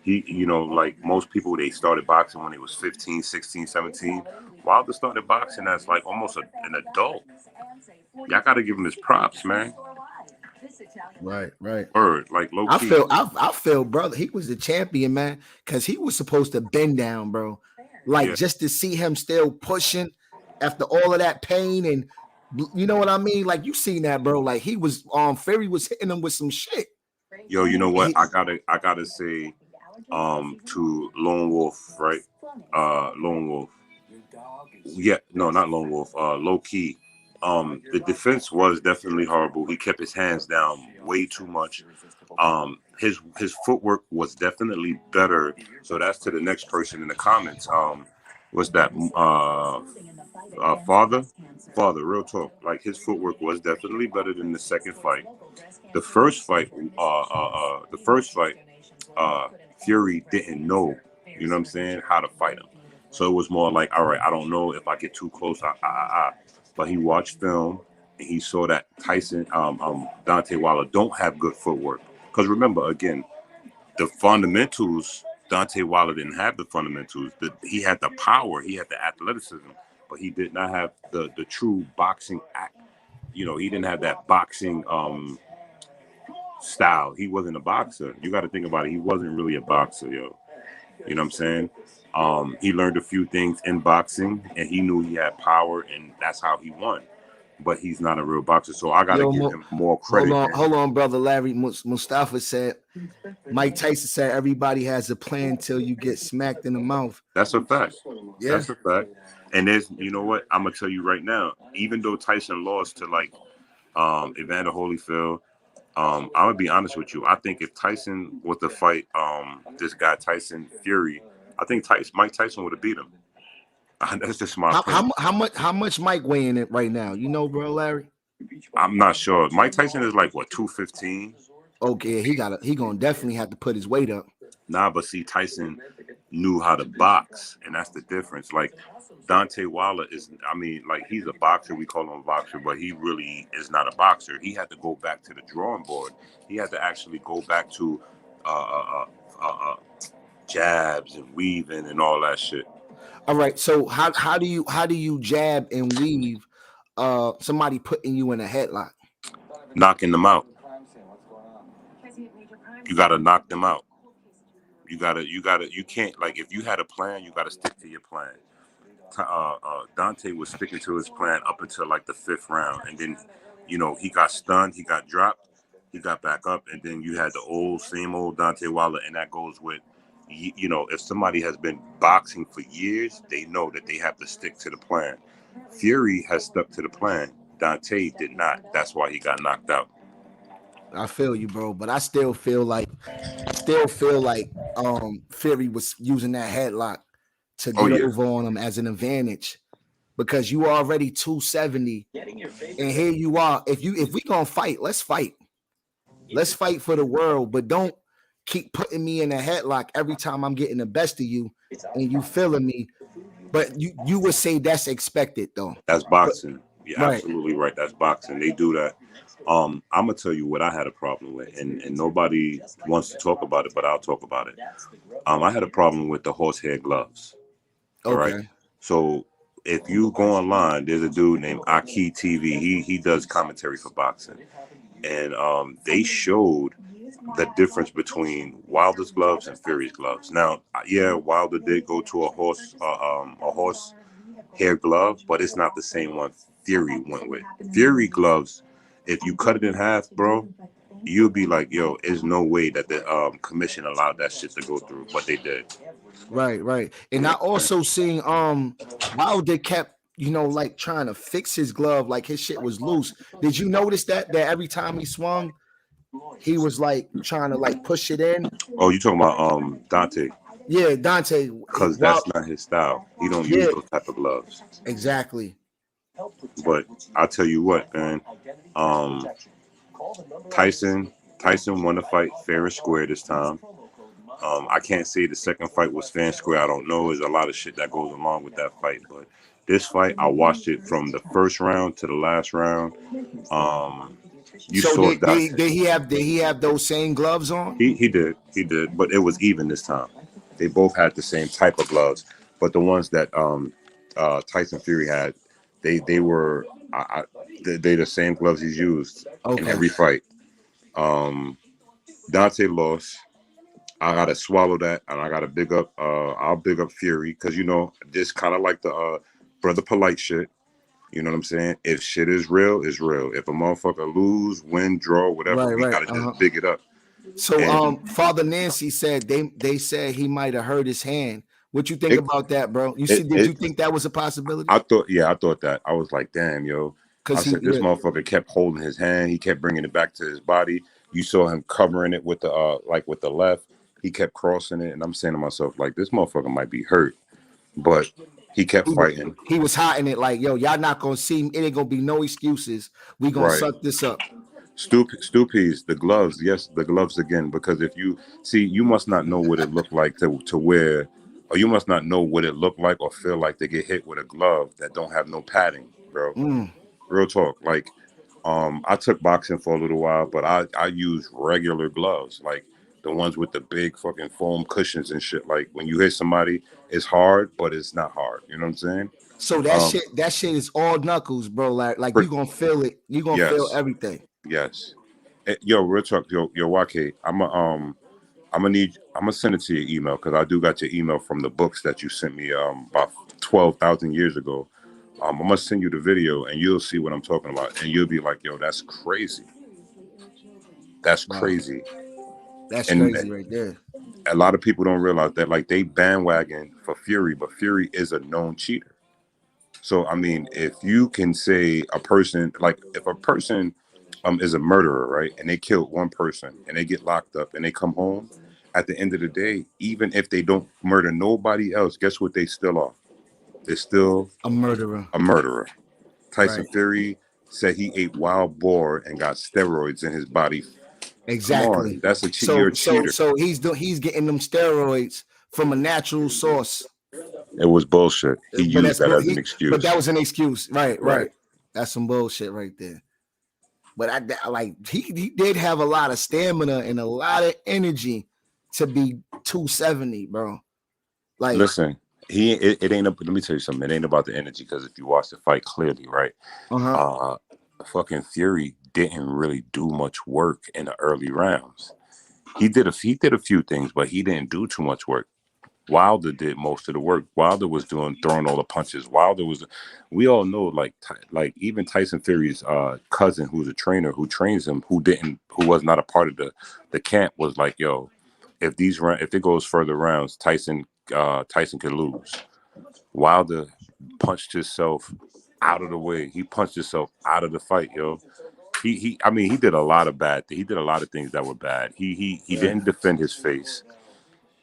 He, like most people, they started boxing when they was 15, 16, 17. Wilder started boxing as like almost an adult. Y'all got to give him his props, man. Right. Word, like low key. I feel, brother, he was the champion, man, because he was supposed to bend down, bro. Like just to see him still pushing after all of that pain, and You know what I mean? Like you seen that, bro. Like he was Fury was hitting him with some shit. Yo, you know what? He, I gotta say, to Lone Wolf, right? Lone Wolf. Yeah, no, not Lone Wolf. Low key. The defense was definitely horrible. He kept his hands down way too much. His footwork was definitely better. So that's to the next person in the comments. What's that? Father, father. Real talk. Like his footwork was definitely better than the second fight. The first fight, Fury didn't know, you know what I'm saying, how to fight him. So it was more like, all right, I don't know if I get too close, but he watched film and he saw that Tyson, Dante Wilder don't have good footwork. Because remember, again, the fundamentals, Dante Wilder didn't have the fundamentals. He had the power, he had the athleticism, but he did not have the true boxing act. You know, he didn't have that boxing style. He wasn't a boxer. You got to think about it. He wasn't really a boxer, yo. You know what I'm saying? He learned a few things in boxing, and he knew he had power, and that's how he won. But he's not a real boxer, so I got to yo, give him more hold credit on, than hold on, brother Larry. Mustafa said Mike Tyson said everybody has a plan till you get smacked in the mouth. that's a fact. Yeah. That's a fact. And there's, you know what? I'm gonna tell you right now. Even though Tyson lost to like Evander Holyfield, I'm gonna be honest with you. I think if Tyson was to fight this guy Tyson Fury, I think Mike Tyson would have beat him. That's just my opinion. How much Mike weighing it right now? You know, bro, Larry. I'm not sure. Mike Tyson is like what 215. Okay, he gonna definitely have to put his weight up. Nah, but see, Tyson knew how to box, and that's the difference. Like Dante Wilder is, I mean, like he's a boxer. We call him a boxer, but he really is not a boxer. He had to go back to the drawing board. He had to actually go back to uh, uh, uh, uh, jabs and weaving and all that shit. All right. So how do you jab and weave somebody putting you in a headlock? Knocking them out. You got to knock them out. You can't, like, if you had a plan, you got to stick to your plan. Dante was sticking to his plan up until like the fifth round, and then, you know, he got stunned, he got dropped, he got back up, and then you had the same old Dante Wilder, and that goes with, you know, if somebody has been boxing for years, they know that they have to stick to the plan. Fury has stuck to the plan. Dante did not. That's why he got knocked out. I feel you, bro, but I still feel like Fury was using that headlock to Oh get yeah, over on him as an advantage because you are already 270 and here you are. If we gonna fight, let's fight. Let's fight for the world, but don't keep putting me in a headlock every time I'm getting the best of you and you feeling me. But you would say that's expected though. that's But boxing. You're right. absolutely right. That's boxing. They do that. I'm gonna tell you what I had a problem with, and nobody wants to talk about it, but I'll talk about it. I had a problem with the horsehair gloves. All right. Okay. So if you go online, there's a dude named Aki TV. He does commentary for boxing, and they showed the difference between Wilder's gloves and Fury's gloves. Now, yeah, Wilder did go to a horse hair glove, but it's not the same one Fury went with. Fury gloves, if you cut it in half, bro, you'll be like, yo, there's no way that the commission allowed that shit to go through, but they did. Right, right. And You I know what I'm saying? also seen Wilder kept, like trying to fix his glove, like his shit was loose. Did you notice that every time he swung, he was like trying to like push it in? Oh, you talking about Dante? Yeah, Dante. Because Wow. that's not his style. He don't use Yeah, those type of gloves. exactly. But I'll tell you what, man. Um, Tyson won the fight fair and square this time. I can't say the second fight was fair and square. I don't know. There's a lot of shit that goes along with that fight. But this fight, I watched it from the first round to the last round. Um, you So saw did, Dante. did he have those same gloves on? He did, but it was even this time. They both had the same type of gloves, but the ones that Tyson Fury had, they were they the same gloves he's used in Okay. every fight. Um, Dante lost. I gotta swallow that, and I gotta big up. I'll big up Fury because, you know, just kind of like the brother polite shit. You know what I'm saying? If shit is real, it's real. If a motherfucker lose, win, draw, whatever, Right, we right. gotta just big it up. So And Father Nancy said they said he might have hurt his hand. What you think it, about that, bro? You see, it, did you it think that was a possibility? I thought that. I was like, damn, yo. I Because he said this motherfucker kept holding his hand. He kept bringing it back to his body. You saw him covering it with the like with the left. He kept crossing it, and I'm saying to myself, like, this motherfucker might be hurt, but he kept fighting. he was hot in it like, yo, y'all not gonna see me. It ain't gonna be no excuses. We gonna Right. suck this up. Stoopies, the gloves, yes, the gloves again. Because if you see, you must not know what it looked like to wear, or you must not know what it looked like or feel like to get hit with a glove that don't have no padding, bro. Mm. Real talk. Like, I took boxing for a little while, but I use regular gloves, like the ones with the big fucking foam cushions and shit. Like when you hit somebody, it's hard, but it's not hard. You know what I'm saying? So Um, that shit is all knuckles, bro. Like but you gonna feel it. You gonna feel yes, everything. yes. Yo, real talk. Yo, YK. I'm gonna send it to your email because I do got your email from the books that you sent me about 12,000 years ago. I'm gonna send you the video and you'll see what I'm talking about, and you'll be like, "Yo, that's crazy. That's Wow, crazy." that's And crazy right there. a lot of people don't realize that, like, they bandwagon for Fury, but Fury is a known cheater. So I mean, if you can say a person, like, if a person is a murderer, right, and they killed one person and they get locked up and they come home, at the end of the day, even if they don't murder nobody else, guess what they still are? They're still A murderer, a murderer. Tyson right? Fury said he ate wild boar and got steroids in his body. Come on, Exactly. that's you're a cheater. So he's getting them steroids from a natural source. It was bullshit. He But used that's that as an but that excuse. was an excuse, right? Right. Right. That's some bullshit right there. But I like he did have a lot of stamina and a lot of energy to be 270, bro. Like, Listen, it ain't up. Let me tell you something. It ain't about the energy because if you watch the fight clearly, right? uh-huh. Uh, fucking Fury didn't really do much work in the early rounds. He did a few things, but he didn't do too much work. Wilder did most of the work. Wilder was throwing all the punches. Wilder was, we all know, like even Tyson Fury's cousin, who's a trainer who trains him, who was not a part of the camp, was like, yo, if it goes further rounds, Tyson could lose. Wilder punched himself out of the way. He punched himself out of the fight, yo. I mean, he did a lot of bad. He did a lot of things that were bad. He didn't defend his face.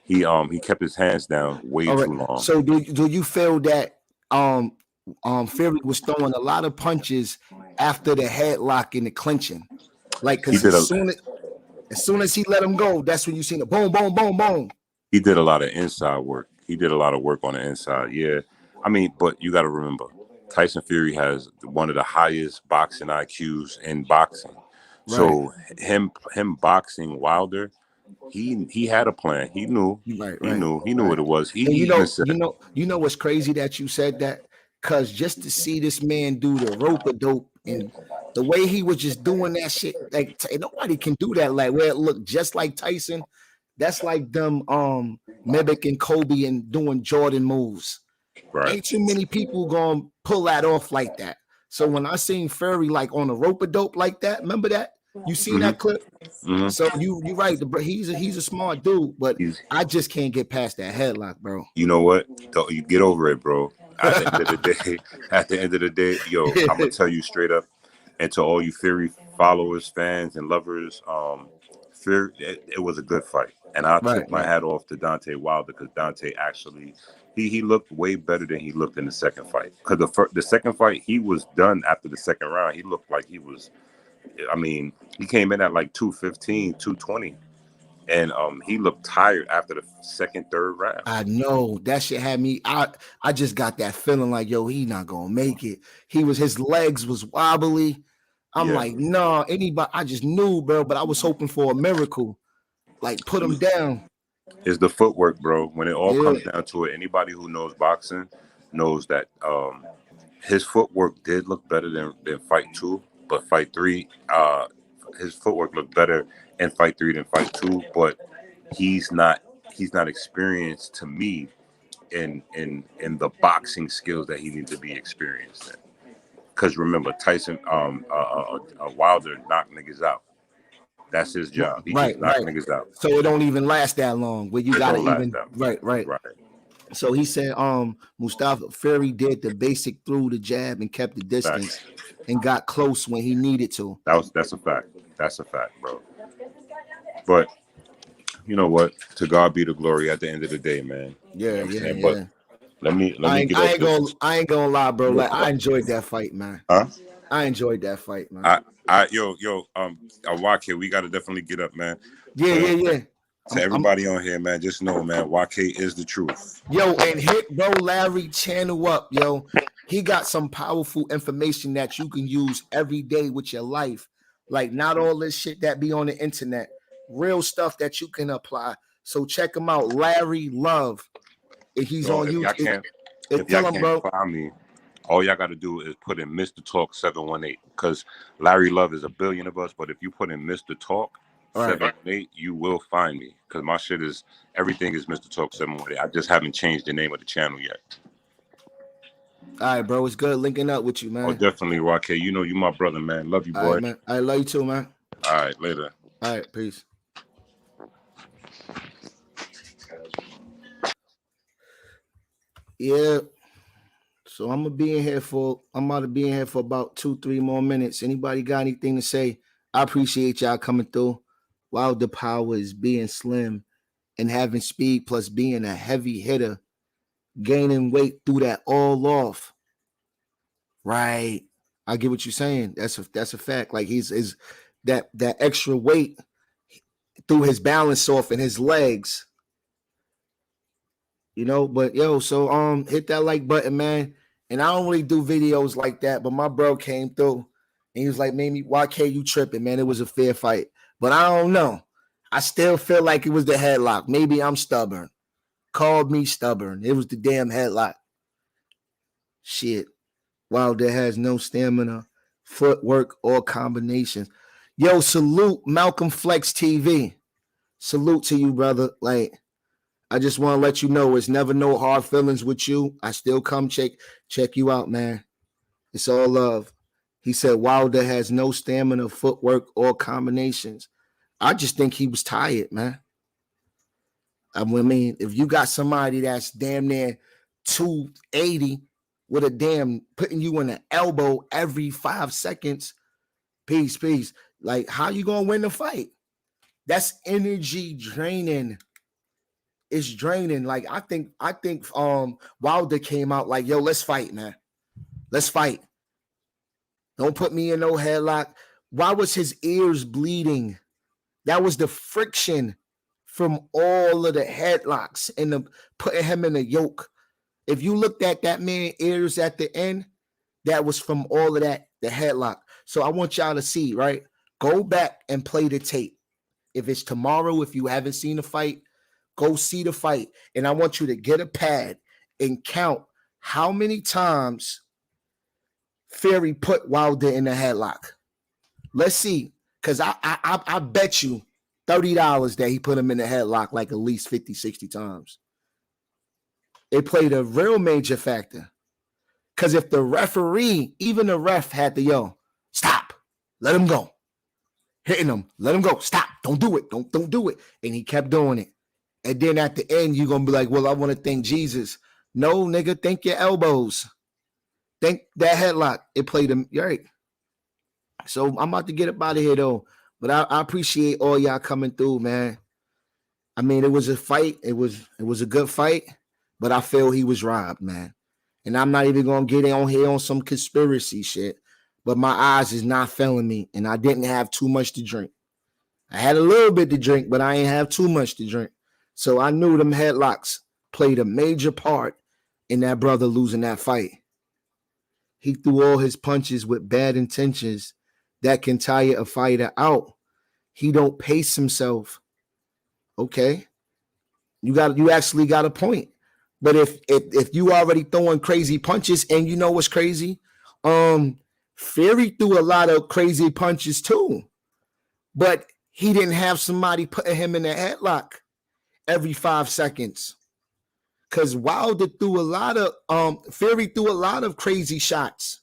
He kept his hands down way All right. too long. So do you feel that Fury was throwing a lot of punches after the headlock and the clinching? Like, He because did a as soon as he let him go, that's when you seen the boom, boom, boom, boom. he did a lot of inside work. He did a lot of work on the inside. Yeah, I mean, but you got to remember, Tyson Fury has one of the highest boxing IQs in boxing. Right. So him boxing Wilder, he had a plan. Right, He right, knew he knew right. what it was. He And even said, you know what's crazy that you said that? Cause just to see this man do the rope a dope and the way he was just doing that shit, like nobody can do that. Like where it looked just like Tyson. That's like them Mimic and Kobe and doing Jordan moves. right. Ain't too many people gonna pull that off like that. So when I seen Furry like on a rope a dope like that, remember that? You seen hmm that clip? hmm So you right. He's a smart dude, but He's I just can't get past that headlock, bro. You know what? Don't you get over it, bro. At the end of the day, at the end of the day, yo, I'm gonna tell you straight up, and to all you Fury followers, fans, and lovers, Fury, it was a good fight, and I Right, tip my right. hat off to Dante Wilder because Dante actually, he looked way better than he looked in the second fight. Because the second fight, he was done after the second round. He looked like he was. I mean, he came in at like 215, 220, and he looked tired after the second, third round. I know that shit had me. I just got that feeling like, yo, he not gonna make it. His legs was wobbly. I'm Yeah. like, no, anybody. I just knew, bro. But I was hoping for a miracle, like put him down. Is the footwork, bro. When it all Yeah, comes down to it, anybody who knows boxing knows that his footwork did look better than fight two, but fight three, his footwork looked better in fight three than fight two, but he's not he's not experienced to me in the boxing skills that he needs to be experienced in. Because remember, Tyson, Wilder knocked niggas out. That's his job. He just knocked Right. niggas out. So it don't even last that long. Where you It gotta don't last even that. right. So he said, Mustafa Fury did the basic through the jab and kept the distance and got close when he needed to. That's a fact. That's a fact, bro. But you know what? To God be the glory at the end of the day, man. Yeah, You know yeah. But let me get I off this. I ain't gonna lie, bro. Like I enjoyed that fight, man. Huh? I enjoyed that fight, man. YK, we gotta definitely get up, man. Yeah. To everybody on here, man, just know, man, YK is the truth. Yo, and hit bro Larry channel up, yo. He got some powerful information that you can use every day with your life. Like not all this shit that be on the internet. Real stuff that you can apply. So check him out, Larry Love. He's on YouTube. If y'all can't find me, all y'all got to do is put in Mr. Talk 718 because Larry Love is a billion of us. But if you put in Mr. Talk 718, you will find me because my shit is everything is Mr. Talk 718. I just haven't changed the name of the channel yet. All right, bro. It's good linking up with you, man. Oh, definitely, YK. You know you my brother, man. Love you, boy. All right, man. I love you too, man. All right, later. All right, peace. Yeah. So I'm about to be in here for about 2-3 more minutes. Anybody got anything to say? I appreciate y'all coming through. While the power is being slim and having speed plus being a heavy hitter, gaining weight through that all off. Right. I get what you're saying. That's a fact. Like he's that extra weight through his balance off in his legs. You know, but yo, so hit that like button, man. And I don't really do videos like that, but my bro came through and he was like, "Maybe why can't you tripping, man? It was a fair fight." But I don't know. I still feel like it was the headlock. Maybe I'm stubborn. Called me stubborn. It was the damn headlock. Shit. Wilder has no stamina, footwork, or combinations. Yo, salute Malcolm Flex TV. Salute to you, brother. Like, I just want to let you know it's never no hard feelings with you. I still come check you out, man. It's all love. He said Wilder has no stamina, footwork, or combinations. I just think he was tired, man. I mean, if you got somebody that's damn near 280 with a damn putting you in the elbow every 5 seconds, peace. Like, how you gonna win the fight? That's energy draining. It's draining. Like, I think Wilder came out like, yo, let's fight, man. Let's fight. Don't put me in no headlock. Why was his ears bleeding? That was the friction from all of the headlocks and the putting him in a yoke. If you looked at that man's ears at the end, that was from all of that, the headlock. So I want y'all to see, right? Go back and play the tape. If it's tomorrow, if you haven't seen the fight, go see the fight. And I want you to get a pad and count how many times Fury put Wilder in the headlock. Let's see. Because I bet you $30 that he put him in the headlock like at least 50, 60 times. It played a real major factor. Because if the referee, even the ref had to, stop, let him go. Hitting him, let him go, stop, don't do it, don't do it. And he kept doing it. And then at the end, you're going to be like, well, I want to thank Jesus. No, nigga, thank your elbows. Thank that headlock. It played him, right. So I'm about to get up out of here, though. But I appreciate all y'all coming through, man. I mean, it was a fight. It was a good fight, but I feel he was robbed, man. And I'm not even going to get on here on some conspiracy shit, but my eyes is not failing me, and I didn't have too much to drink. I had a little bit to drink, but I ain't have too much to drink. So I knew them headlocks played a major part in that brother losing that fight. He threw all his punches with bad intentions that can tire a fighter out. He don't pace himself. Okay. You actually got a point. But if you already throwing crazy punches, and you know what's crazy? Fury threw a lot of crazy punches too. But he didn't have somebody putting him in a headlock every 5 seconds. Because Wilder threw a lot of Fury threw a lot of crazy shots.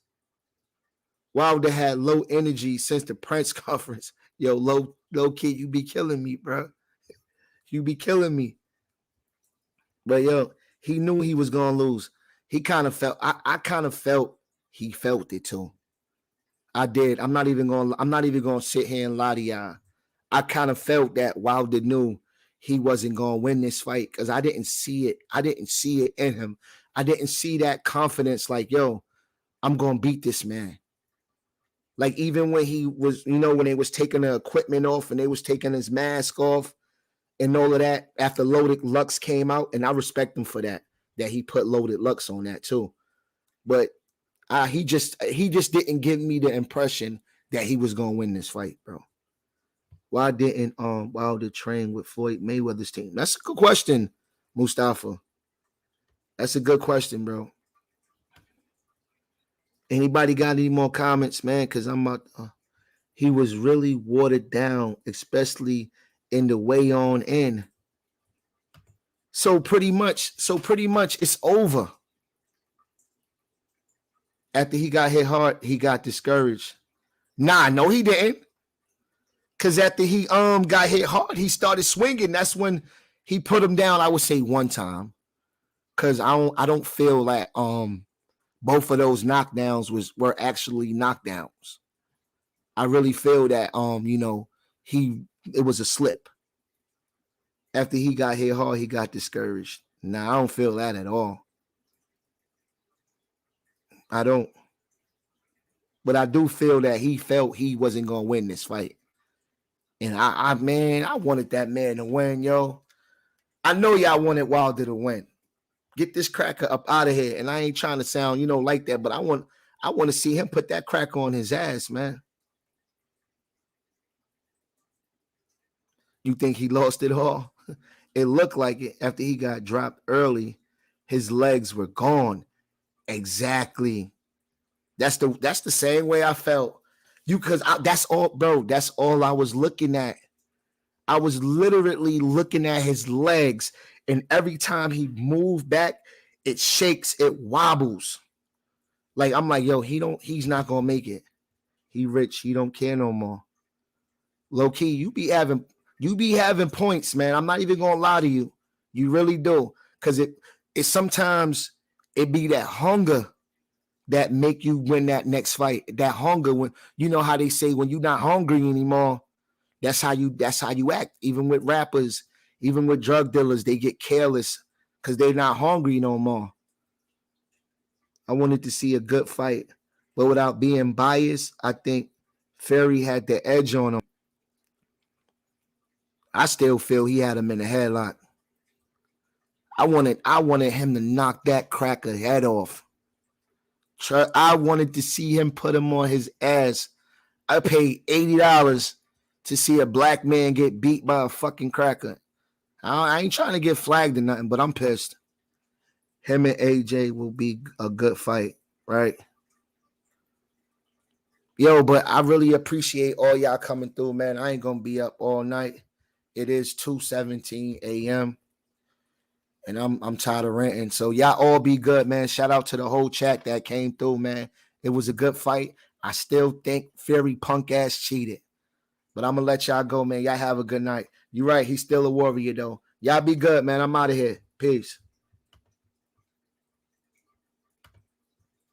Wilder had low energy since the press conference. Yo, low kid, you be killing me, bro. You be killing me. But yo, he knew he was gonna lose. He kind of felt. I kind of felt he felt it too. I did. I'm not even gonna sit here and lie to y'all. I kind of felt that Wilder knew he wasn't gonna win this fight because I didn't see it. I didn't see it in him. I didn't see that confidence. Like, yo, I'm gonna beat this man. Like even when he was, when they was taking the equipment off and they was taking his mask off and all of that after Loaded Lux came out, and I respect him for that he put Loaded Lux on that too. But he just didn't give me the impression that he was gonna win this fight, bro. Why didn't Wilder train with Floyd Mayweather's team? That's a good question, Mustafa. That's a good question, bro. Anybody got any more comments, man? Because I'm about. He was really watered down, especially in the way on in. So pretty much, it's over. After he got hit hard, he got discouraged. Nah, no, he didn't. Cause after he got hit hard, he started swinging. That's when he put him down. I would say one time, cause I don't feel like both of those knockdowns were actually knockdowns. I really feel that it was a slip. After he got hit hard, he got discouraged. Nah, I don't feel that at all. I don't. But I do feel that he felt he wasn't gonna win this fight. And I wanted that man to win, yo. I know y'all wanted Wilder to win. Get this cracker up out of here. And I ain't trying to sound, like that, but I want to see him put that cracker on his ass, man. You think he lost it all? It looked like it after he got dropped early. His legs were gone. Exactly. That's the same way I felt. That's all, bro. That's all I was looking at. I was literally looking at his legs, and every time he moved back, it shakes, it wobbles. Like I'm like, yo, he's not gonna make it. He rich, he don't care no more. Low key, you be having points, man. I'm not even gonna lie to you. You really do, because it sometimes it be that hunger that make you win that next fight. That hunger, when how they say when you're not hungry anymore, that's how you act. Even with rappers, even with drug dealers, they get careless because they're not hungry no more. I wanted to see a good fight, but without being biased, I think Fury had the edge on him. I still feel he had him in a headlock. I wanted him to knock that cracker head off. I wanted to see him put him on his ass. I paid $80 to see a black man get beat by a fucking cracker. I ain't trying to get flagged or nothing, but I'm pissed. Him and AJ will be a good fight, right? Yo, but I really appreciate all y'all coming through, man. I ain't gonna be up all night. It is 2:17 a.m. and I'm tired of ranting. So y'all all be good, man. Shout out to the whole chat that came through, man. It was a good fight. I still think Fury punk ass cheated. But I'm gonna let y'all go, man. Y'all have a good night. You're right, he's still a warrior, though. Y'all be good, man. I'm out of here. Peace.